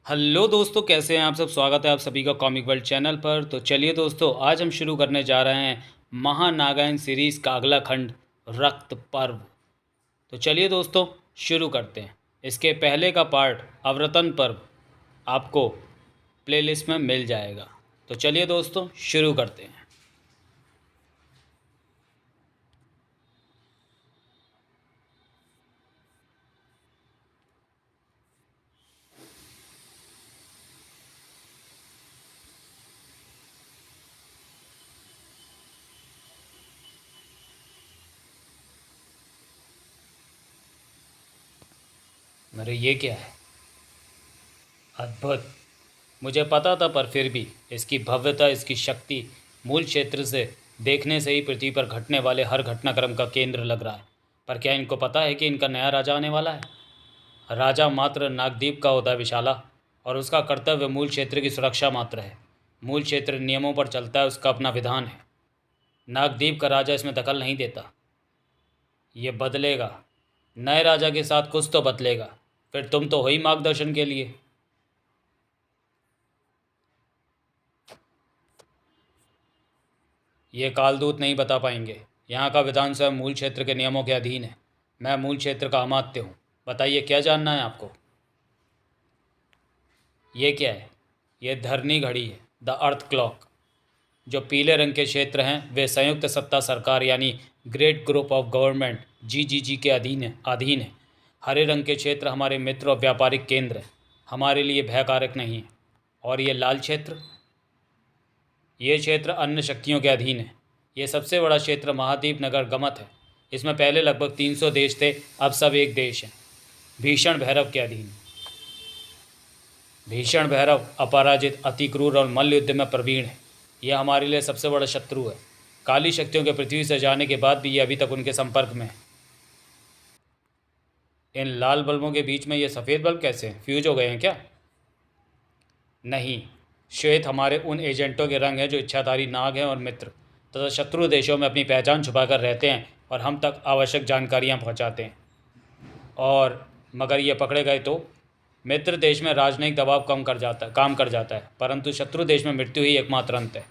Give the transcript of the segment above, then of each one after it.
Hello दोस्तों, कैसे हैं आप सब। स्वागत है आप सभी का कॉमिक वर्ल्ड चैनल पर। तो चलिए दोस्तों, आज हम शुरू करने जा रहे हैं महानागायन सीरीज़ का अगला खंड, रक्त पर्व। तो चलिए दोस्तों, शुरू करते हैं। इसके पहले का पार्ट अवरतन पर्व आपको प्लेलिस्ट में मिल जाएगा। तो चलिए दोस्तों, शुरू करते हैं। अरे ये क्या है, अद्भुत। मुझे पता था, पर फिर भी इसकी भव्यता, इसकी शक्ति मूल क्षेत्र से देखने से ही पृथ्वी पर घटने वाले हर घटनाक्रम का केंद्र लग रहा है। पर क्या इनको पता है कि इनका नया राजा आने वाला है? राजा मात्र नागदीप का होता है विशाला, और उसका कर्तव्य मूल क्षेत्र की सुरक्षा मात्र है। मूल क्षेत्र नियमों पर चलता है, उसका अपना विधान है। नागदीप का राजा इसमें दखल नहीं देता। ये बदलेगा, नए राजा के साथ कुछ तो बदलेगा। फिर तुम तो हो ही मार्गदर्शन के लिए। ये कालदूत नहीं बता पाएंगे। यहाँ का विधान स्वयं मूल क्षेत्र के नियमों के अधीन है। मैं मूल क्षेत्र का अमात्य हूँ। बताइए, क्या जानना है आपको? ये क्या है? ये धरनी घड़ी है, द अर्थ क्लॉक। जो पीले रंग के क्षेत्र हैं वे संयुक्त सत्ता सरकार यानी ग्रेट ग्रुप ऑफ गवर्नमेंट जीजीजी के अधीन है। हरे रंग के क्षेत्र हमारे मित्र और व्यापारिक केंद्र हैं, हमारे लिए भयकारक नहीं है। और ये लाल क्षेत्र, ये क्षेत्र अन्य शक्तियों के अधीन है। ये सबसे बड़ा क्षेत्र महाद्वीप नगर गमत है। इसमें पहले लगभग 300 देश थे, अब सब एक देश है, भीषण भैरव के अधीन। भीषण भैरव अपराजित, अति क्रूर और मल्ल युद्ध में प्रवीण है। यह हमारे लिए सबसे बड़ा शत्रु है। काली शक्तियों के पृथ्वी से जाने के बाद भी ये अभी तक उनके संपर्क में है। इन लाल बल्बों के बीच में ये सफ़ेद बल्ब कैसे हैं? फ्यूज हो गए हैं क्या? नहीं, श्वेत हमारे उन एजेंटों के रंग हैं जो इच्छाधारी नाग हैं और मित्र तथा शत्रु देशों में अपनी पहचान छुपाकर रहते हैं और हम तक आवश्यक जानकारियां पहुंचाते हैं। और मगर ये पकड़े गए तो मित्र देश में राजनयिक दबाव काम कर जाता है, परंतु शत्रु देश में मृत्यु ही एकमात्र अंत है।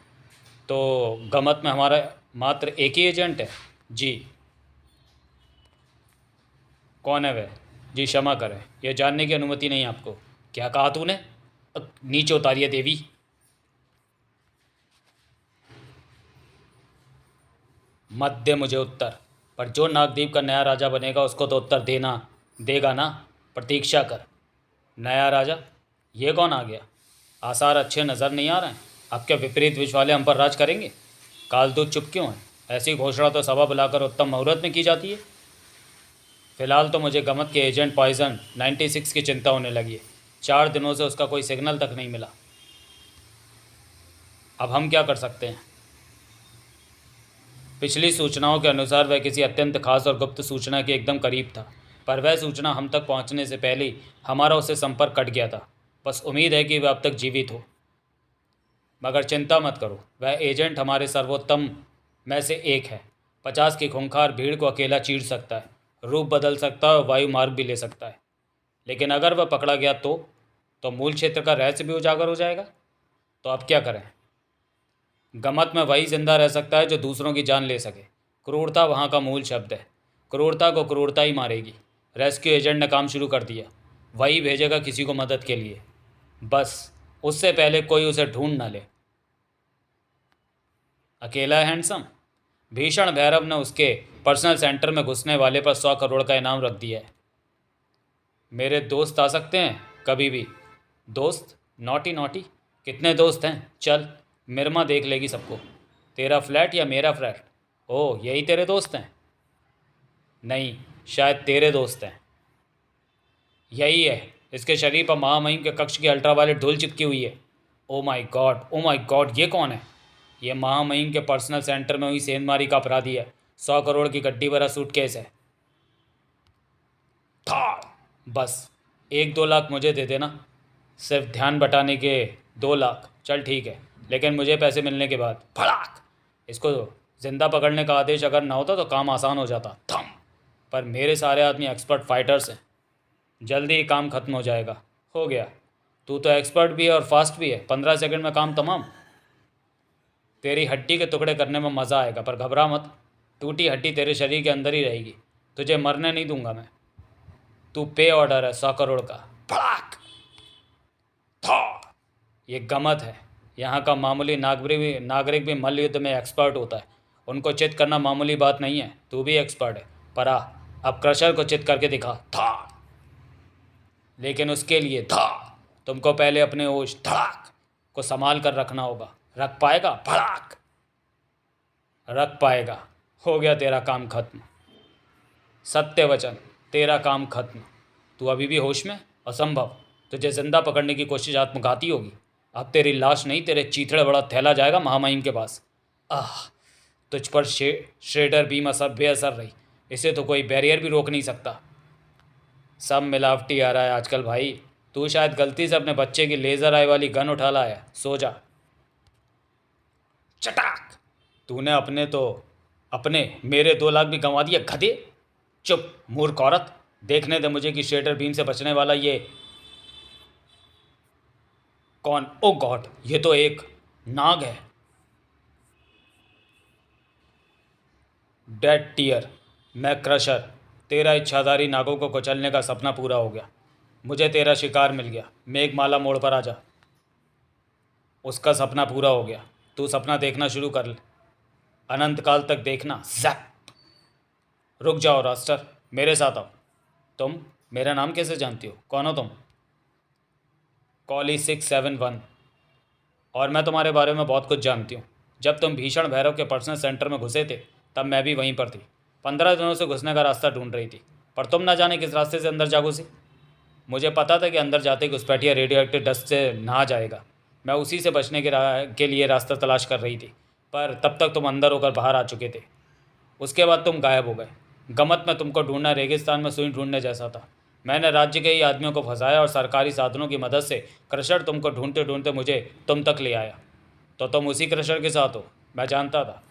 तो गमत में हमारा मात्र एक ही एजेंट है। जी। कौन है वह? जी क्षमा करें, यह जानने की अनुमति नहीं आपको। क्या कहा तूने? नीचे उतारिए देवी। मत दे मुझे उत्तर, पर जो नागदीप का नया राजा बनेगा उसको तो उत्तर देगा ना। प्रतीक्षा कर। नया राजा? ये कौन आ गया? आसार अच्छे नज़र नहीं आ रहे हैं। अब क्या विपरीत विष वाले हम पर राज करेंगे? कालदूत चुप क्यों है? ऐसी घोषणा तो सभा बुलाकर उत्तम मुहूर्त में की जाती है। फिलहाल तो मुझे गमत के एजेंट पॉइजन 96 की चिंता होने लगी है। 4 दिनों से उसका कोई सिग्नल तक नहीं मिला। अब हम क्या कर सकते हैं? पिछली सूचनाओं के अनुसार वह किसी अत्यंत खास और गुप्त सूचना के एकदम करीब था, पर वह सूचना हम तक पहुंचने से पहले ही हमारा उससे संपर्क कट गया था। बस उम्मीद है कि वह अब तक जीवित हो। मगर चिंता मत करो, वह एजेंट हमारे सर्वोत्तम में से एक है। 50 की खूंखार भीड़ को अकेला चीर सकता है, रूप बदल सकता है और वायु मार्ग भी ले सकता है। लेकिन अगर वह पकड़ा गया तो मूल क्षेत्र का रहस्य भी उजागर हो जाएगा। तो अब क्या करें? गमत में वही जिंदा रह सकता है जो दूसरों की जान ले सके। क्रूरता वहाँ का मूल शब्द है। क्रूरता को क्रूरता ही मारेगी। रेस्क्यू एजेंट ने काम शुरू कर दिया। वही भेजेगा किसी को मदद के लिए, बस उससे पहले कोई उसे ढूंढ ना ले। अकेला है हैंडसम? भीषण भैरव ने उसके पर्सनल सेंटर में घुसने वाले पर 100 करोड़ का इनाम रख दिया है। मेरे दोस्त आ सकते हैं कभी भी। दोस्त? Naughty naughty. कितने दोस्त हैं? चल, मिरमा देख लेगी सबको। तेरा फ्लैट या मेरा फ्लैट? ओह, यही तेरे दोस्त हैं? नहीं, शायद तेरे दोस्त हैं। यही है। इसके शरीर पर महामहिम के कक्ष की अल्ट्रावायलेट धूल चिपकी हुई है। Oh my God, oh my God, ये कौन है? ये महामहिम के पर्सनल सेंटर में हुई सेंधमारी का अपराधी है। 100 करोड़ की गड्डी भरा सूटकेस है। था। बस 1-2 लाख मुझे दे देना, सिर्फ ध्यान बटाने के। 2 लाख? चल ठीक है, लेकिन मुझे पैसे मिलने के बाद। फड़ाक। इसको जिंदा पकड़ने का आदेश अगर ना होता तो काम आसान हो जाता। थम। पर मेरे सारे आदमी एक्सपर्ट फाइटर्स हैं, जल्दी ही काम खत्म हो जाएगा। हो गया। तू तो एक्सपर्ट भी है और फास्ट भी है, 15 सेकंड में काम तमाम। तेरी हड्डी के टुकड़े करने में मज़ा आएगा, पर घबरा मत, टूटी हड्डी तेरे शरीर के अंदर ही रहेगी, तुझे मरने नहीं दूंगा मैं। तू पे ऑर्डर है 100 करोड़ का। भड़ाक था। ये गमत है, यहाँ का मामूली नागरिक भी मल्ल युद्ध में एक्सपर्ट होता है, उनको चित करना मामूली बात नहीं है। तू भी एक्सपर्ट है, पर आ, अब क्रशर को चित करके दिखा। था, लेकिन उसके लिए था तुमको पहले अपने होश धड़ाक को संभाल कर रखना होगा। रख पाएगा? भड़ाक रख पाएगा। हो गया तेरा काम खत्म। सत्य वचन, तेरा काम खत्म। तू अभी भी होश में? असंभव, तुझे जिंदा पकड़ने की कोशिश आत्मघाती होगी। अब तेरी लाश नहीं, तेरे चीथड़े बड़ा थैला जाएगा महामहिम के पास। आह, तुझ पर श्रेडर बीम असर बेअसर रही, इसे तो कोई बैरियर भी रोक नहीं सकता। सब मिलावटी आ रहा है आजकल भाई। तू शायद गलती से अपने बच्चे की लेज़र आई वाली गन उठा लाया। सो जा। चटाक। तूने अपने मेरे 2 लाख भी गंवा दिए गधे। चुप मूर्ख औरत, देखने दे मुझे कि श्रेडर बीम से बचने वाला ये कौन? ओ गॉड, ये तो एक नाग है। डेड टीयर, मैं क्रशर, तेरा इच्छाधारी नागों को कुचलने का सपना पूरा हो गया। मुझे तेरा शिकार मिल गया। मेघमाला मोड़ पर आ जा। उसका सपना पूरा हो गया। तू सपना देखना शुरू कर ले, अनंत काल तक देखना। जैप। रुक जाओ रास्टर, मेरे साथ आओ। तुम मेरा नाम कैसे जानती हो? कौन हो तुम? कॉली 671। और मैं तुम्हारे बारे में बहुत कुछ जानती हूँ। जब तुम भीषण भैरव के पर्सनल सेंटर में घुसे थे, तब मैं भी वहीं पर थी। 15 दिनों से घुसने का रास्ता ढूंढ रही थी, पर तुम ना जाने किस रास्ते से अंदर जा घुसी। मुझे पता था कि अंदर जाते ही घुसपैठिया रेडियो एक्टिव डस्ट से नहा जाएगा। मैं उसी से बचने के लिए रास्ता तलाश कर रही थी, पर तब तक तुम अंदर होकर बाहर आ चुके थे। उसके बाद तुम गायब हो गए। गमत में तुमको ढूंढना रेगिस्तान में सुई ढूंढने जैसा था। मैंने राज्य के ही आदमियों को फंसाया और सरकारी साधनों की मदद से क्रशर तुमको ढूंढते ढूंढते मुझे तुम तक ले आया। तो तुम उसी क्रशर के साथ हो, मैं जानता था।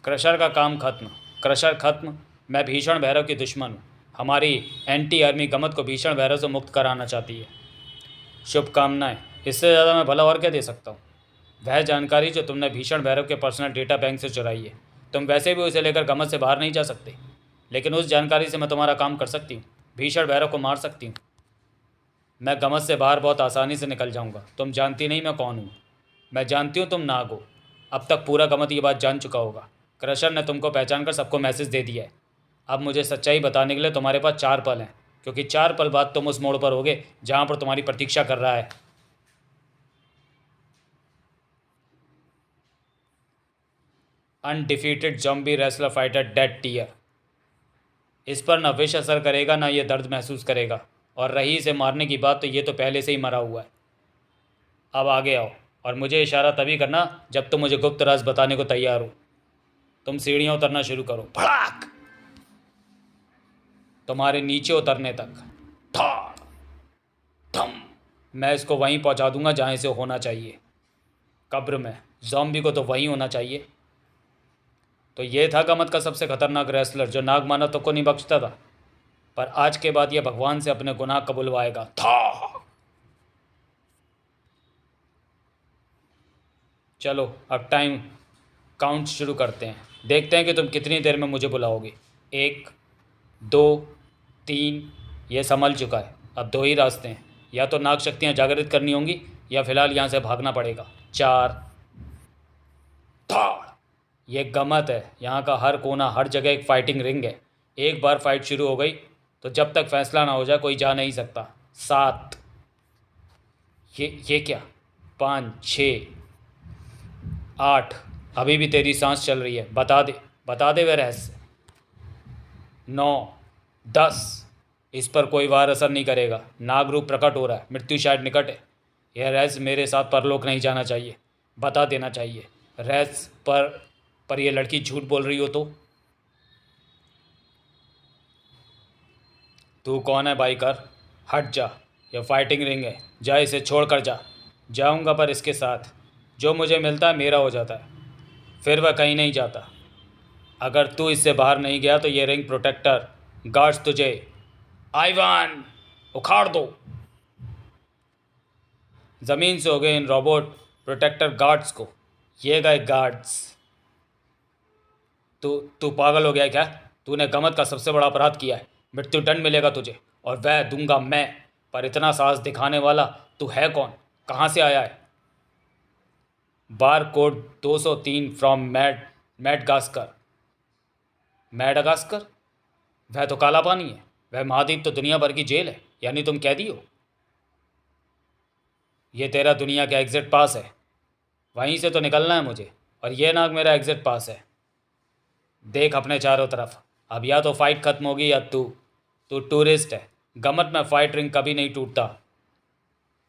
क्रशर का काम खत्म, क्रशर खत्म। मैं भीषण भैरव की दुश्मन हूँ। हमारी एंटी आर्मी गमत को भीषण भैरव से मुक्त कराना चाहती है। शुभकामनाएं, इससे ज़्यादा मैं भला और क्या दे सकता हूँ? वह जानकारी जो तुमने भीषण भैरव के पर्सनल डेटा बैंक से चुराई है, तुम वैसे भी उसे लेकर गमत से बाहर नहीं जा सकते, लेकिन उस जानकारी से मैं तुम्हारा काम कर सकती हूँ। भीषण भैरव को मार सकती हूँ। मैं गमत से बाहर बहुत आसानी से निकल जाऊँगा। तुम जानती नहीं मैं कौन हूँ। मैं जानती हूँ तुम नाग हो। अब तक पूरा गमत ये बात जान चुका होगा। क्रशर ने तुमको पहचान कर सबको मैसेज दे दिया है। अब मुझे सच्चाई बताने के लिए तुम्हारे पास 4 पल हैं, क्योंकि 4 पल बाद तुम उस मोड़ पर होगे जहाँ पर तुम्हारी प्रतीक्षा कर रहा है। Undefeated zombie wrestler fighter dead tear. इस पर ना विष असर करेगा, ना ये दर्द महसूस करेगा। और रही इसे मारने की बात, तो ये तो पहले से ही मरा हुआ है। अब आगे आओ और मुझे इशारा तभी करना जब तुम मुझे गुप्त राज बताने को तैयार हो। तुम सीढ़ियाँ उतरना शुरू करो। भड़ाक। तुम्हारे नीचे उतरने तक। धाड़ धम। मैं इसको वहीं पहुंचा दूंगा जहाँ इसे होना चाहिए, कब्र में। ज़ॉम्बी को तो वहीं होना चाहिए। तो ये था गमत का सबसे खतरनाक रेसलर, जो नाग मानव को नहीं बख्शता था, पर आज के बाद यह भगवान से अपने गुनाह कबुलवाएगा। था। चलो अब टाइम काउंट शुरू करते हैं। देखते हैं कि तुम कितनी देर में मुझे बुलाओगे। 1 2 3। ये संभल चुका है। अब 2 ही रास्ते हैं, या तो नाग शक्तियाँ जागृत करनी होंगी, या फिलहाल यहाँ से भागना पड़ेगा। 4। धाड़। ये गमत है, यहाँ का हर कोना, हर जगह एक फाइटिंग रिंग है। एक बार फाइट शुरू हो गई तो जब तक फैसला ना हो जाए कोई जा नहीं सकता। 7। ये क्या? 5 6 8। अभी भी तेरी सांस चल रही है। बता दे वे रहस्य। 9 10। इस पर कोई वार असर नहीं करेगा। नाग रूप प्रकट हो रहा है, मृत्यु शायद निकट है। यह रहस्य मेरे साथ परलोक नहीं जाना चाहिए, बता देना चाहिए। रहस्य पर यह लड़की झूठ बोल रही हो तो? तू कौन है बाइकर? हट जा, यह फाइटिंग रिंग है। जा, इसे छोड़ कर जा। जाऊंगा, पर इसके साथ जो मुझे मिलता है मेरा हो जाता है, फिर वह कहीं नहीं जाता। अगर तू इससे बाहर नहीं गया तो ये रिंग प्रोटेक्टर गार्ड्स तुझे। आइवान, उखाड़ दो। ज़मीन से हो गए इन रोबोट प्रोटेक्टर गार्ड्स को। ये गए गार्ड्स। तू तू पागल हो गया है क्या? तूने गमत का सबसे बड़ा अपराध किया है। मृत्युदंड मिलेगा तुझे, और वह दूंगा मैं। पर इतना साहस दिखाने वाला तू है कौन? कहाँ से आया है? Bar code 203 from Madagascar. Madagascar? वह तो काला पानी है। वह महाद्वीप तो दुनिया भर की जेल है, यानी तुम कैदी हो। ये तेरा दुनिया का एग्जिट पास है, वहीं से तो निकलना है मुझे, और ये नाग मेरा एग्जिट पास है। देख अपने चारों तरफ, अब या तो फाइट खत्म होगी या तू तू टूरिस्ट है। गमत में फाइट रिंग कभी नहीं टूटता।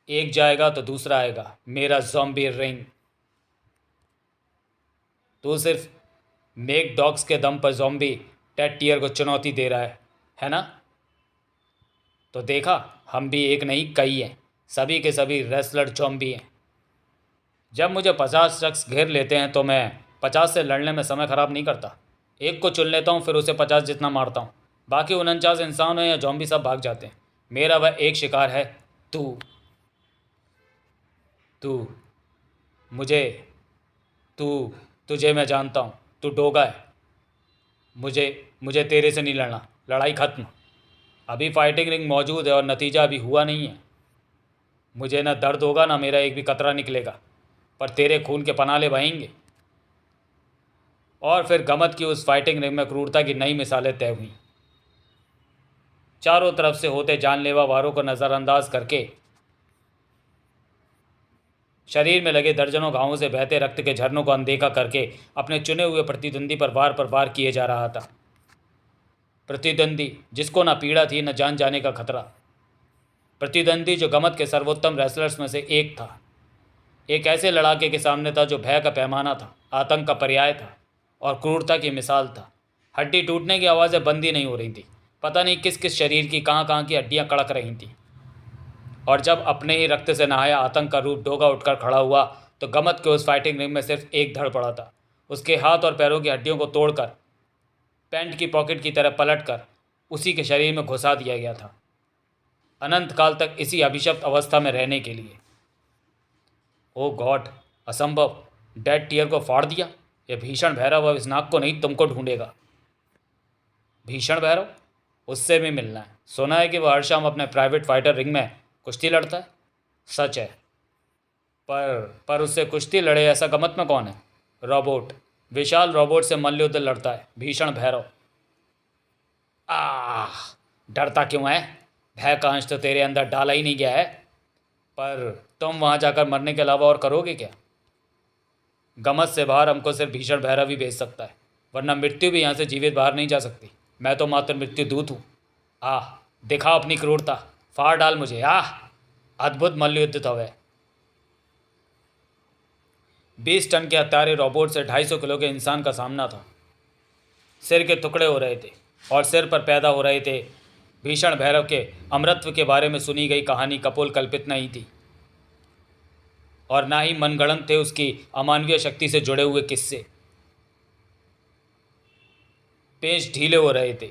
एक जाएगा तो दूसरा आएगा, मेरा ज़ॉम्बी रिंग। तू सिर्फ मेक डॉग्स के दम पर ज़ॉम्बी टेड टियर को चुनौती दे रहा है ना? तो देखा, हम भी एक नहीं कई हैं। सभी के सभी रेसलर ज़ॉम्बी हैं। जब मुझे 50 शख्स घेर लेते हैं तो मैं 50 से लड़ने में समय ख़राब नहीं करता। एक को चुन लेता हूँ, फिर उसे 50 जितना मारता हूँ। बाकी 49 इंसान हैं या ज़ॉम्बी सब भाग जाते हैं। मेरा वह एक शिकार है, तू। तू मुझे तू तुझे मैं जानता हूँ। तू डोगा है। मुझे मुझे तेरे से नहीं लड़ना। लड़ाई खत्म। अभी फाइटिंग रिंग मौजूद है और नतीजा अभी हुआ नहीं है। मुझे ना दर्द होगा, ना मेरा एक भी कतरा निकलेगा, पर तेरे खून के पनाले बहेंगे। और फिर गमत की उस फाइटिंग रिंग में क्रूरता की नई मिसालें तय हुई। चारों तरफ से होते जानलेवा वारों को नज़रअंदाज करके शरीर में लगे दर्जनों घावों से बहते रक्त के झरनों को अनदेखा करके अपने चुने हुए प्रतिद्वंदी पर वार किए जा रहा था। प्रतिद्वंदी जिसको ना पीड़ा थी, न जान जाने का खतरा। प्रतिद्वंदी जो गमत के सर्वोत्तम रेसलर्स में से एक था। एक ऐसे लड़ाके के सामने था जो भय का पैमाना था, आतंक का पर्याय था और क्रूरता की मिसाल था। हड्डी टूटने की आवाज़ें बंद ही नहीं हो रही थी। पता नहीं किस किस शरीर की कहाँ की हड्डियाँ कड़क रही थीं। और जब अपने ही रक्त से नहाया आतंक का रूप डोगा उठकर खड़ा हुआ, तो गमत के उस फाइटिंग रिंग में सिर्फ एक धड़ पड़ा था। उसके हाथ और पैरों की हड्डियों को तोड़कर पैंट की पॉकेट की तरह पलटकर उसी के शरीर में घुसा दिया गया था, अनंत काल तक इसी अभिशप्त अवस्था में रहने के लिए। ओ गॉड, असंभव। डेड टीयर को फाड़ दिया। यह भीषण भैरव अब इस नाग को नहीं, तुमको ढूंढेगा। भीषण भैरव? उससे भी मिलना है। सुना है कि वह हर शाम अपने प्राइवेट फाइटर रिंग में कुश्ती लड़ता है। सच है, पर उससे कुश्ती लड़े ऐसा गमत में कौन है? रोबोट, विशाल रोबोट से मल्लयुद्ध लड़ता है भीषण भैरव। आह, डरता क्यों है? भय का अंश तो तेरे अंदर डाला ही नहीं गया है। पर तुम वहाँ जाकर मरने के अलावा और करोगे क्या? गमत से बाहर हमको सिर्फ भीषण भैरव ही भेज सकता है, वरना मृत्यु भी यहाँ से जीवित बाहर नहीं जा सकती। मैं तो मात्र मृत्यु दूत हूँ। आह, दिखा अपनी क्रूरता, फाड़ डाल मुझे। आह, अद्भुत मल्लयुद्ध था वह। 20 टन के हत्यारे रोबोट से 250 किलो के इंसान का सामना था। सिर के टुकड़े हो रहे थे और सिर पर पैदा हो रहे थे। भीषण भैरव के अमरत्व के बारे में सुनी गई कहानी कपोल कल्पित नहीं थी, और ना ही मनगढ़ंत थे उसकी अमानवीय शक्ति से जुड़े हुए किस्से। पेच ढीले हो रहे थे,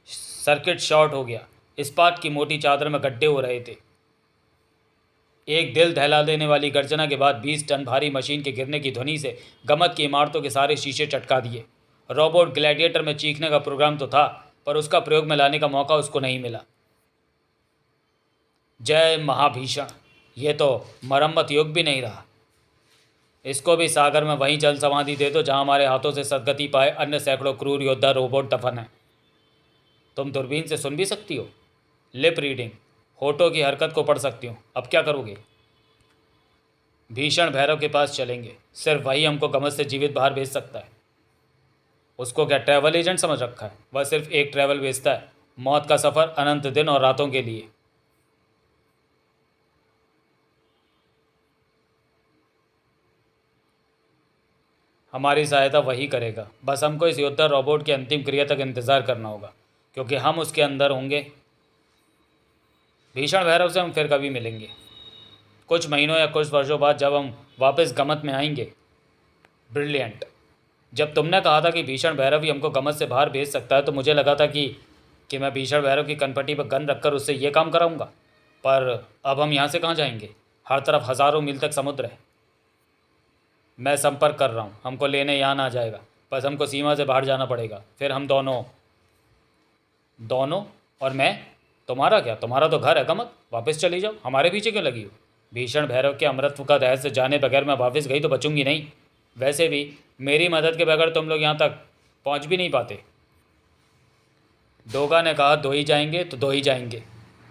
सर्किट शॉर्ट हो गया, इस्पात की मोटी चादर में गड्ढे हो रहे थे। एक दिल दहला देने वाली गर्जना के बाद 20 टन भारी मशीन के गिरने की ध्वनि से गमत की इमारतों के सारे शीशे चटका दिए। रोबोट ग्लैडिएटर में चीखने का प्रोग्राम तो था, पर उसका प्रयोग में लाने का मौका उसको नहीं मिला। जय महाभीषण, ये तो मरम्मत योग भी नहीं रहा। इसको भी सागर में वहीं जल समाधि दे दो जहां हमारे हाथों से सदगति पाए अन्य सैकड़ों क्रूर योद्धा रोबोट दफन है। तुम दूरबीन से सुन भी सकती हो, लिप रीडिंग, होठों की हरकत को पढ़ सकती हो। अब क्या करोगे? भीषण भैरव के पास चलेंगे, सिर्फ वही हमको गमत से जीवित बाहर भेज सकता है। उसको क्या ट्रैवल एजेंट समझ रखा है? वह सिर्फ एक ट्रैवल भेजता है, मौत का सफ़र अनंत दिन और रातों के लिए। हमारी सहायता वही करेगा। बस हमको इस योद्धा रोबोट की अंतिम क्रिया तक इंतज़ार करना होगा, क्योंकि हम उसके अंदर होंगे। भीषण भैरव से हम फिर कभी मिलेंगे, कुछ महीनों या कुछ वर्षों बाद, जब हम वापस गमत में आएंगे। ब्रिलियंट। जब तुमने कहा था कि भीषण भैरव ही हमको गमत से बाहर भेज सकता है, तो मुझे लगा था कि मैं भीषण भैरव की कनपट्टी पर गन रखकर उससे ये काम कराऊंगा। पर अब हम यहाँ से कहाँ जाएंगे? हर तरफ हज़ारों मील तक समुद्र है। मैं संपर्क कर रहा हूँ, हमको लेने यहाँ आ जाएगा, बस हमको सीमा से बाहर जाना पड़ेगा। फिर हम दोनों दोनों और मैं। तुम्हारा क्या, तुम्हारा तो घर है कमत, वापस चली जाओ, हमारे पीछे क्यों लगी हो? भीषण भैरव के अमृतत्व का रहस्य जाने बगैर मैं वापस गई तो बचूंगी नहीं। वैसे भी मेरी मदद के बगैर तुम लोग यहाँ तक पहुँच भी नहीं पाते। डोगा ने कहा, दो ही जाएंगे तो दो ही जाएंगे,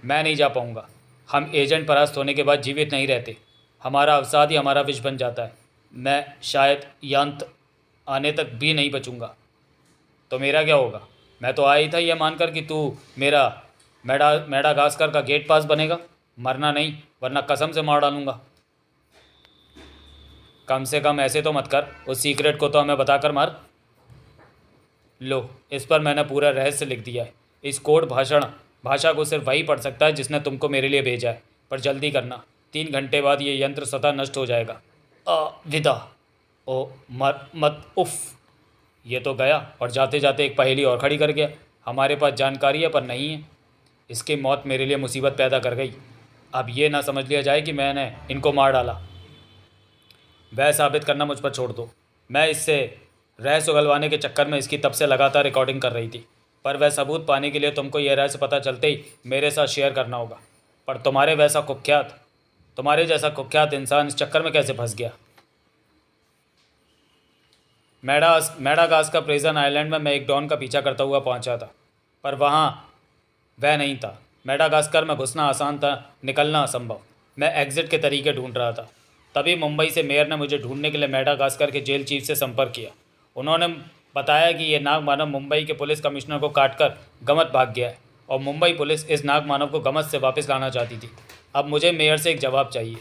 मैं नहीं जा पाऊँगा। हम एजेंट परास्त होने के बाद जीवित नहीं रहते, हमारा अवसाद ही हमारा विष बन जाता है। मैं शायद यंत्र आने तक भी नहीं बचूंगा। तो मेरा क्या होगा? मैं तो आया ही था यह मानकर कि तू मेरा मेडागास्कर का गेट पास बनेगा। मरना नहीं, वरना कसम से मार डालूंगा। कम से कम ऐसे तो मत कर, उस सीक्रेट को तो हमें बताकर मार। लो, इस पर मैंने पूरा रहस्य लिख दिया है। इस कोड भाषा को सिर्फ वही पढ़ सकता है जिसने तुमको मेरे लिए भेजा है। पर जल्दी करना, 3 घंटे बाद ये यंत्र स्वतः नष्ट हो जाएगा। विदा। ओ मत उफ। ये तो गया और जाते जाते एक पहेली और खड़ी कर गया। हमारे पास जानकारी है पर नहीं है। इसकी मौत मेरे लिए मुसीबत पैदा कर गई। अब ये ना समझ लिया जाए कि मैंने इनको मार डाला। वह साबित करना मुझ पर छोड़ दो। मैं इससे रहस्य उगलवाने के चक्कर में इसकी तब से लगातार रिकॉर्डिंग कर रही थी, पर वह सबूत पाने के लिए तुमको यह रहस्य पता चलते ही मेरे साथ शेयर करना होगा। पर तुम्हारे जैसा कुख्यात इंसान इस चक्कर में कैसे फंस गया? मेडागास्कर प्रिजन आइलैंड में मैं एक डॉन का पीछा करता हुआ पहुंचा था, पर वहाँ वह नहीं था। मेडागास्कर में घुसना आसान था, निकलना असंभव। मैं एग्ज़िट के तरीके ढूंढ रहा था। तभी मुंबई से मेयर ने मुझे ढूंढने के लिए मेडागास्कर के जेल चीफ से संपर्क किया। उन्होंने बताया कि ये नाग मानव मुंबई के पुलिस कमिश्नर को काटकर गमत भाग गया है और मुंबई पुलिस इस नाग मानव को गमत से वापस लाना चाहती थी। अब मुझे मेयर से एक जवाब चाहिए।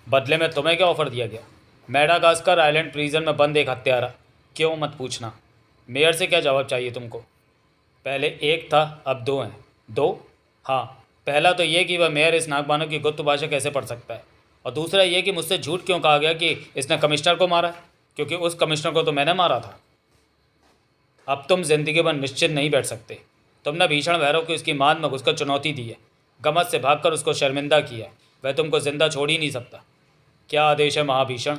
बदले में तुम्हें क्या ऑफ़र दिया गया? मेडागास्कर आइलैंड प्रिजन में बंद एक हत्यारा। क्यों मत पूछना। मेयर से क्या जवाब चाहिए तुमको? पहले एक था, अब दो हैं। दो? हाँ, पहला तो ये कि वह मेयर इस नागमानव की गुप्त भाषा कैसे पढ़ सकता है, और दूसरा ये कि मुझसे झूठ क्यों कहा गया कि इसने कमिश्नर को मारा, क्योंकि उस कमिश्नर को तो मैंने मारा था। अब तुम जिंदगी भर निश्चित नहीं बैठ सकते। तुमने भीषण भैरव को इसकी मान में घुसकर चुनौती दी है, गमत से भागकर उसको शर्मिंदा किया है। वह तुमको जिंदा छोड़ ही नहीं सकता। क्या आदेश है महाभीषण?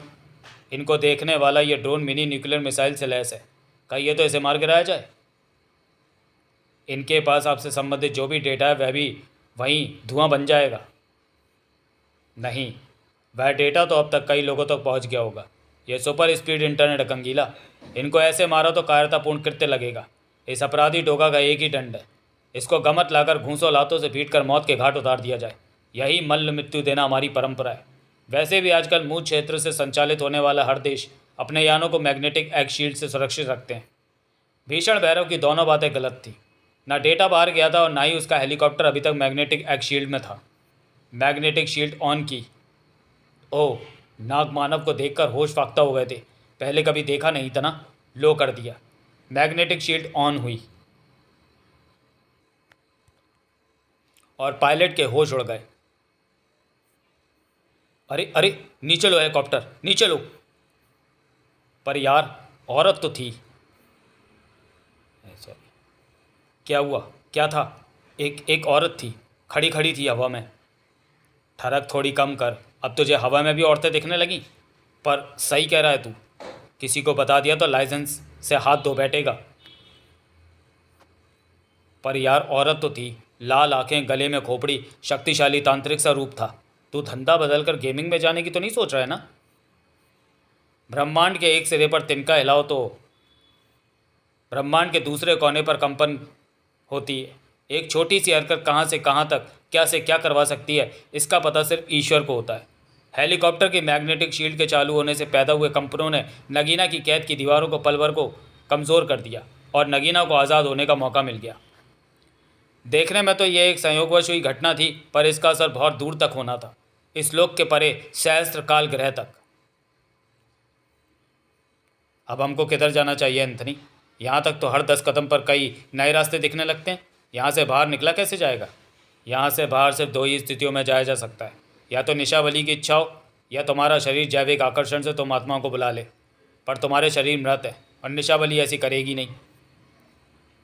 इनको देखने वाला ये ड्रोन मिनी न्यूक्लियर मिसाइल से लैस है, कहिए तो इसे मार गिराया जाए। इनके पास आपसे संबंधित जो भी डेटा है वह भी वहीं धुआं बन जाएगा। नहीं, वह डेटा तो अब तक कई लोगों तक पहुंच गया होगा। यह सुपर स्पीड इंटरनेट कंगीला, इनको ऐसे मारा तो कायरतापूर्ण कृत्य लगेगा। इस अपराधी डोगा का एक ही दंड है, इसको गमत लाकर घूंसों लातों से पीट कर मौत के घाट उतार दिया जाए। यही मल्ल मृत्यु देना हमारी परंपरा है। वैसे भी आजकल मूल क्षेत्र से संचालित होने वाला हर देश अपने यानों को मैग्नेटिक एग शील्ड से सुरक्षित रखते हैं। भीषण भैरव की दोनों बातें गलत थी। ना डेटा बाहर गया था और ना ही उसका हेलीकॉप्टर अभी तक मैग्नेटिक एग शील्ड में था। मैग्नेटिक शील्ड ऑन की। ओह, नागमानव को देखकर होश फाख्ता हो गए थे। पहले कभी देखा नहीं था ना, लो कर दिया। मैग्नेटिक शील्ड ऑन हुई और पायलट के होश उड़ गए। अरे अरे, नीचे लो हेलीकॉप्टर, नीचे लो। पर यार, औरत तो थी। सॉरी, क्या हुआ? क्या था? एक औरत थी, खड़ी खड़ी थी हवा में। ठरक थोड़ी कम कर, अब तुझे हवा में भी औरतें दिखने लगी। पर सही कह रहा है तू, किसी को बता दिया तो लाइसेंस से हाथ धो बैठेगा। पर यार, औरत तो थी, लाल आंखें, गले में खोपड़ी, शक्तिशाली तांत्रिक सा रूप था। तू धंधा बदलकर गेमिंग में जाने की तो नहीं सोच रहा है ना? ब्रह्मांड के एक सिरे पर तिनका हिलाओ तो ब्रह्मांड के दूसरे कोने पर कंपन होती है। एक छोटी सी हरकत कहाँ से कहाँ तक, क्या से क्या करवा सकती है, इसका पता सिर्फ ईश्वर को होता है। हेलीकॉप्टर की मैग्नेटिक शील्ड के चालू होने से पैदा हुए कंपनों ने नगीना की कैद की दीवारों को पल भर को कमज़ोर कर दिया और नगीना को आज़ाद होने का मौका मिल गया। देखने में तो यह एक संयोगवश हुई घटना थी, पर इसका असर बहुत दूर तक होना था, इस लोक के परे सहस्त्र काल ग्रह तक। अब हमको किधर जाना चाहिए एंथनी? यहाँ तक तो हर 10 कदम पर कई नए रास्ते दिखने लगते हैं। यहाँ से बाहर निकला कैसे जाएगा? यहाँ से बाहर सिर्फ 2 ही स्थितियों में जाया जा सकता है, या तो निशावली की इच्छा हो, या तुम्हारा शरीर जैविक आकर्षण से तुम आत्माओं को बुला ले। पर तुम्हारे शरीर मृत है और निशावली ऐसी करेगी नहीं।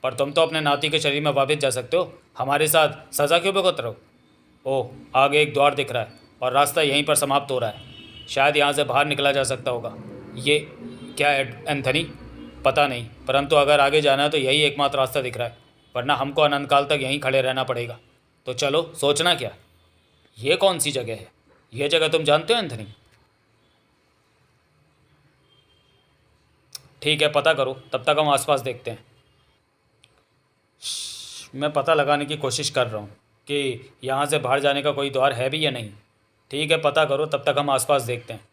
पर तुम तो अपने नाती के शरीर में वापस जा सकते हो। हमारे साथ सज़ा क्यों भुगत रहो? ओह, आगे एक द्वार दिख रहा है और रास्ता यहीं पर समाप्त हो रहा है। शायद यहाँ से बाहर निकला जा सकता होगा। ये क्या एंथनी? पता नहीं, परंतु अगर आगे जाना है तो यही एकमात्र रास्ता दिख रहा है, वरना हमको अनंत काल तक यहीं खड़े रहना पड़ेगा। तो चलो, सोचना क्या। ये कौन सी जगह है? ये जगह तुम जानते हो एंथनी? ठीक है, पता करो, तब तक हम आसपास देखते हैं। मैं पता लगाने की कोशिश कर रहा हूँ कि यहाँ से बाहर जाने का कोई द्वार है भी या नहीं। ठीक है, पता करो, तब तक हम आसपास देखते हैं।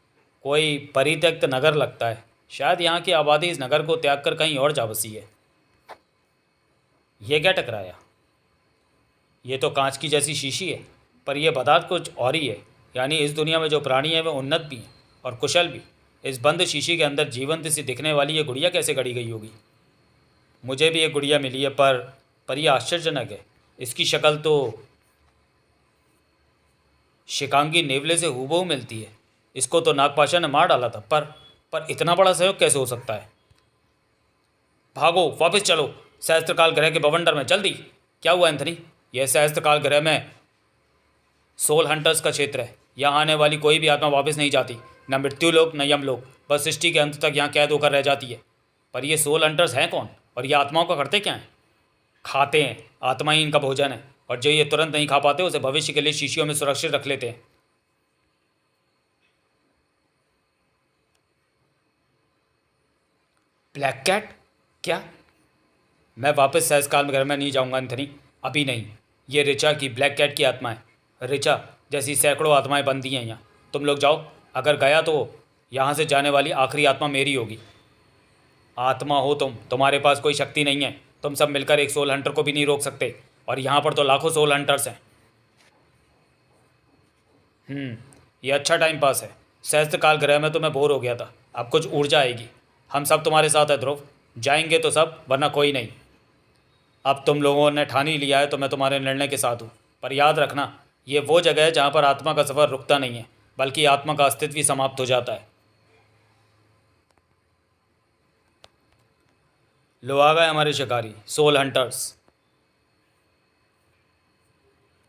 कोई परित्यक्त नगर लगता है। शायद यहाँ की आबादी इस नगर को त्याग कर कहीं और जा बसी है। ये क्या टकराया? ये तो कांच की जैसी शीशी है, पर यह पदार्थ कुछ और ही है। यानी इस दुनिया में जो प्राणी है वे उन्नत भी हैं और कुशल भी। इस बंद शीशी के अंदर जीवंत सी दिखने वाली ये गुड़िया कैसे गढ़ी गई होगी? मुझे भी एक गुड़िया मिली है, पर यह आश्चर्यजनक है। इसकी शक्ल तो शिकांगी नेवले से हूबहू मिलती है। इसको तो नागपाशा ने मार डाला था, पर इतना बड़ा सहयोग कैसे हो सकता है? भागो, वापस चलो सहस्त्रकाल ग्रह के बवंडर में, जल्दी। क्या हुआ एंथनी? यह सहस्त्रकाल ग्रह में सोल हंटर्स का क्षेत्र है। यहाँ आने वाली कोई भी आत्मा वापस नहीं जाती, न मृत्यु लोक न यम लोक, बस सृष्टि के अंत तक यहाँ कैद होकर रह जाती है। पर ये सोल हंटर्स हैं कौन, और ये आत्माओं का करते क्या हैं? खाते हैं, आत्मा ही इनका भोजन है, और जो ये तुरंत नहीं खा पाते उसे भविष्य के लिए शीशियों में सुरक्षित रख लेते हैं। Black cat? क्या? मैं वापस सहस्त्रकाल ग्रह में नहीं जाऊंगा एंथनी, अभी नहीं। ये ऋचा की ब्लैक कैट की आत्मा है। ऋचा जैसी सैकड़ों आत्माएं बंदी हैं यहाँ। तुम लोग जाओ, अगर गया तो यहाँ से जाने वाली आखिरी आत्मा मेरी होगी। आत्मा हो तुम, तुम्हारे पास कोई शक्ति नहीं है। तुम सब मिलकर एक सोल हंटर को भी नहीं रोक सकते, और यहाँ पर तो लाखों सोल हंटर्स हैं। ये अच्छा टाइम पास है। सहस्त्रकाल ग्रह में तो मैं बोर हो गया था, अब कुछ ऊर्जा आएगी। हम सब तुम्हारे साथ है ध्रुव, जाएंगे तो सब, वरना कोई नहीं। अब तुम लोगों ने ठान ही लिया है तो मैं तुम्हारे निर्णय के साथ हूँ, पर याद रखना, ये वो जगह है जहाँ पर आत्मा का सफ़र रुकता नहीं है, बल्कि आत्मा का अस्तित्व ही समाप्त हो जाता है। लो आ गए हमारे शिकारी, सोल हंटर्स।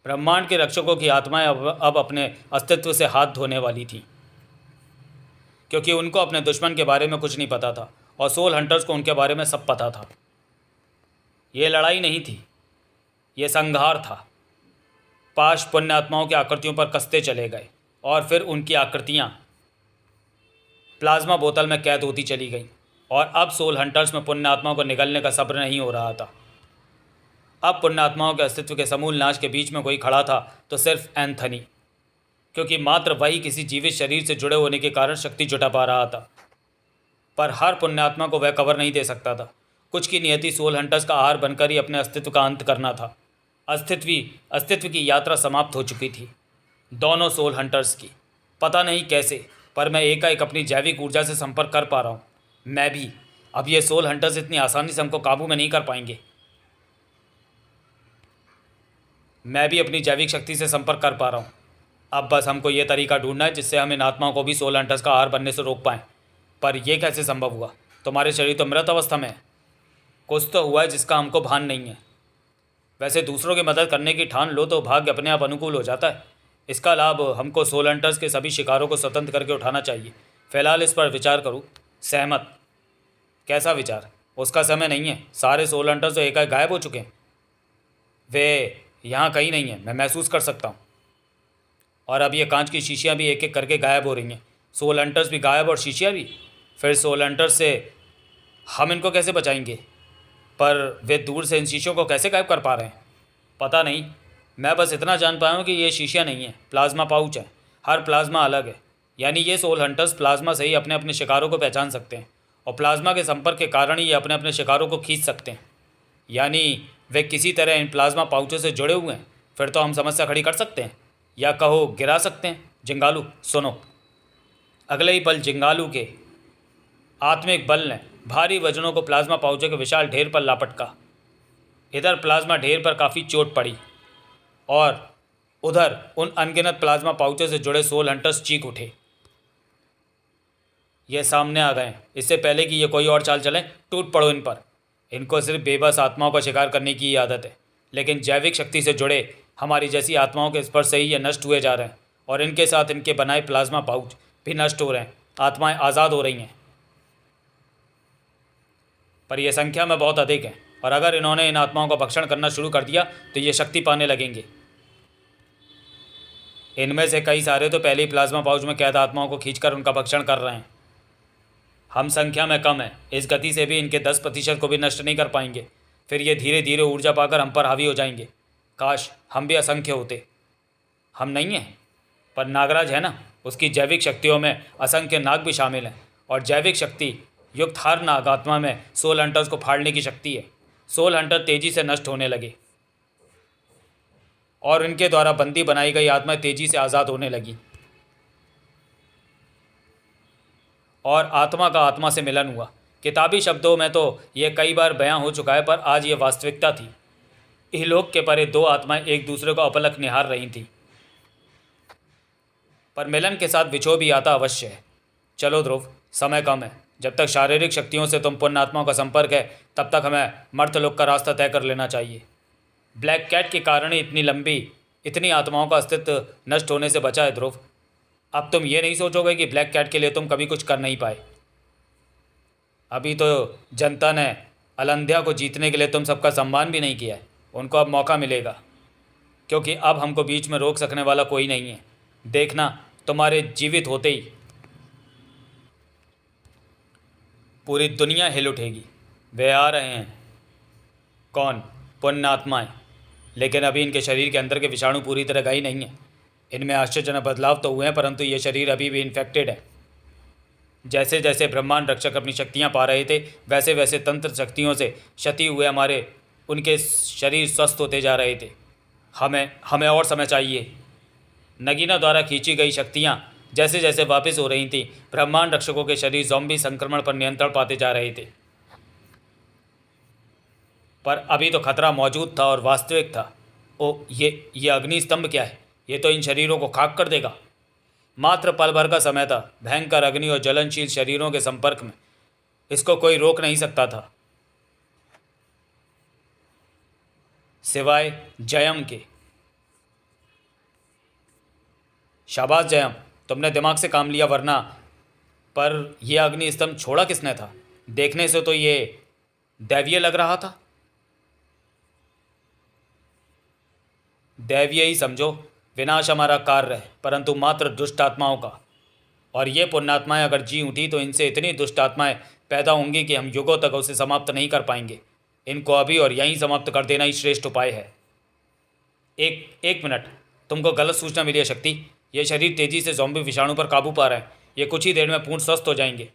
ब्रह्मांड के रक्षकों की आत्माएं अब अपने अस्तित्व से हाथ धोने वाली थीं, क्योंकि उनको अपने दुश्मन के बारे में कुछ नहीं पता था, और सोल हंटर्स को उनके बारे में सब पता था। ये लड़ाई नहीं थी, ये संहार था। पाश पुण्य आत्माओं की आकृतियों पर कसते चले गए, और फिर उनकी आकृतियाँ प्लाज्मा बोतल में कैद होती चली गईं, और अब सोल हंटर्स में पुण्य आत्माओं को निगलने का सब्र नहीं हो रहा था। अब पुण्य आत्माओं के अस्तित्व के समूल नाश के बीच में कोई खड़ा था तो सिर्फ एंथनी, क्योंकि मात्र वही किसी जीवित शरीर से जुड़े होने के कारण शक्ति जुटा पा रहा था। पर हर पुण्यात्मा को वह कवर नहीं दे सकता था। कुछ की नियति सोल हंटर्स का आहार बनकर ही अपने अस्तित्व का अंत करना था। अस्तित्व की यात्रा समाप्त हो चुकी थी, दोनों सोल हंटर्स की। पता नहीं कैसे, पर मैं एकाएक अपनी जैविक ऊर्जा से संपर्क कर पा रहा हूँ। मैं भी। अब ये सोल हंटर्स इतनी आसानी से हमको काबू में नहीं कर पाएंगे। मैं भी अपनी जैविक शक्ति से संपर्क कर पा रहा हूँ। अब बस हमको ये तरीका ढूंढना है जिससे हम इन आत्माओं को भी सोल हंटर्स का आहार बनने से रोक पाएँ। पर यह कैसे संभव हुआ? तुम्हारे शरीर तो मृत अवस्था में है। कुछ तो हुआ है जिसका हमको भान नहीं है। वैसे दूसरों की मदद करने की ठान लो तो भाग्य अपने आप अनुकूल हो जाता है। इसका लाभ हमको सोल हंटर्स के सभी शिकारों को स्वतंत्र करके उठाना चाहिए। फ़िलहाल इस पर विचार करूँ। सहमत? कैसा विचार? उसका समय नहीं है। सारे सोल हंटर्स तो एकाएक गायब हो चुके हैं। वे यहाँ कहीं नहीं है, मैं महसूस कर सकता हूँ। और अब ये कांच की शीशियाँ भी एक एक करके गायब हो रही हैं। सोल हंटर्स भी गायब और शीशियाँ भी। फिर सोल हंटर्स से हम इनको कैसे बचाएंगे? पर वे दूर से इन शीशियों को कैसे गायब कर पा रहे हैं? पता नहीं। मैं बस इतना जान पाया हूँ कि ये शीशियाँ नहीं हैं, प्लाज्मा पाउच हैं। हर प्लाज्मा अलग है। यानी ये सोल हंटर्स प्लाज्मा से ही अपने अपने शिकारों को पहचान सकते हैं, और प्लाज्मा के संपर्क के कारण ही ये अपने अपने शिकारों को खींच सकते हैं। यानी वे किसी तरह इन प्लाज्मा पाउचों से जुड़े हुए हैं। फिर तो हम समस्या खड़ी कर सकते हैं, या कहो गिरा सकते हैं। जिंगालू सुनो। अगले ही पल जिंगालू के आत्मिक बल ने भारी वजनों को प्लाज्मा पाउचों के विशाल ढेर पर लापटका। इधर प्लाज्मा ढेर पर काफ़ी चोट पड़ी, और उधर उन अनगिनत प्लाज्मा पाउचों से जुड़े सोल हंटर्स चीख उठे। ये सामने आ गए। इससे पहले कि ये कोई और चाल चलें, टूट पड़ो इन पर। इनको सिर्फ बेबस आत्माओं का शिकार करने की ही आदत है, लेकिन जैविक शक्ति से जुड़े हमारी जैसी आत्माओं के स्पर्श से ही ये नष्ट हुए जा रहे हैं, और इनके साथ इनके बनाए प्लाज्मा पाउच भी नष्ट हो रहे हैं। आत्माएं आज़ाद हो रही हैं, पर यह संख्या में बहुत अधिक है, और अगर इन्होंने इन आत्माओं का भक्षण करना शुरू कर दिया तो ये शक्ति पाने लगेंगे। इनमें से कई सारे तो पहले ही प्लाज्मा पाउच में कैद आत्माओं को खींचकर उनका भक्षण कर रहे हैं। हम संख्या में कम हैं, इस गति से भी इनके 10% को भी नष्ट नहीं कर पाएंगे। फिर ये धीरे धीरे ऊर्जा पाकर हम पर हावी हो जाएंगे। काश हम भी असंख्य होते। हम नहीं हैं, पर नागराज है ना, उसकी जैविक शक्तियों में असंख्य नाग भी शामिल हैं, और जैविक शक्ति युक्त हर नाग आत्मा में सोल हंटर्स को फाड़ने की शक्ति है। सोल हंटर तेजी से नष्ट होने लगे और इनके द्वारा बंदी बनाई गई आत्माएं तेजी से आज़ाद होने लगी, और आत्मा का आत्मा से मिलन हुआ। किताबी शब्दों में तो यह कई बार बयां हो चुका है, पर आज ये वास्तविकता थी। इहलोक के परे दो आत्माएं एक दूसरे को अपलक निहार रही थीं, पर मिलन के साथ विछोह भी आता अवश्य है। चलो ध्रुव, समय कम है। जब तक शारीरिक शक्तियों से तुम पुण्य आत्माओं का संपर्क है, तब तक हमें मर्त्यलोक का रास्ता तय कर लेना चाहिए। ब्लैक कैट के कारण ही इतनी आत्माओं का अस्तित्व नष्ट होने से बचा है ध्रुव। अब तुम ये नहीं सोचोगे कि ब्लैक कैट के लिए तुम कभी कुछ कर नहीं पाए। अभी तो जनता ने अलंध्या को जीतने के लिए तुम सबका सम्मान भी नहीं किया है। उनको अब मौका मिलेगा, क्योंकि अब हमको बीच में रोक सकने वाला कोई नहीं है। देखना, तुम्हारे जीवित होते ही पूरी दुनिया हिल उठेगी। वे आ रहे हैं। कौन? पुण्य आत्माएं। लेकिन अभी इनके शरीर के अंदर के विषाणु पूरी तरह गए नहीं हैं। इनमें आश्चर्यजनक बदलाव तो हुए हैं, परंतु ये शरीर अभी भी इन्फेक्टेड है। जैसे जैसे ब्रह्मांड रक्षक अपनी शक्तियां पा रहे थे, वैसे वैसे तंत्र शक्तियों से क्षति हुए उनके शरीर स्वस्थ होते जा रहे थे। हमें और समय चाहिए। नगीना द्वारा खींची गई शक्तियां जैसे जैसे वापस हो रही थीं, ब्रह्मांड रक्षकों के शरीर ज़ॉम्बी संक्रमण पर नियंत्रण पाते जा रहे थे। पर अभी तो खतरा मौजूद था और वास्तविक था। ओ, ये अग्नि स्तंभ क्या है? ये तो इन शरीरों को खाक कर देगा। मात्र पल भर का समय था। भयंकर अग्नि और ज्वलनशील शरीरों के संपर्क में इसको कोई रोक नहीं सकता था, सिवाय जयम के। शाबाश जयम, तुमने दिमाग से काम लिया, वरना पर यह अग्नि स्तंभ छोड़ा किसने था? देखने से तो ये दैवीय लग रहा था। दैवीय ही समझो। विनाश हमारा कार्य है, परंतु मात्र दुष्ट आत्माओं का। और ये पुण्यात्माएं अगर जी उठी तो इनसे इतनी दुष्ट आत्माएं पैदा होंगी कि हम युगों तक उसे समाप्त नहीं कर पाएंगे। इनको अभी और यहीं समाप्त कर देना ही श्रेष्ठ उपाय है। एक मिनट, तुमको गलत सूचना मिली है शक्ति। ये शरीर तेजी से ज़ॉम्बी विषाणु पर काबू पा रहे हैं। ये कुछ ही देर में पूर्ण स्वस्थ हो जाएंगे।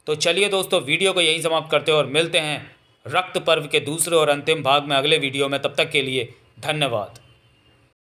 तो चलिए दोस्तों, वीडियो को यहीं समाप्त करते हैं और मिलते हैं रक्त पर्व के दूसरे और अंतिम भाग में अगले वीडियो में। तब तक के लिए धन्यवाद।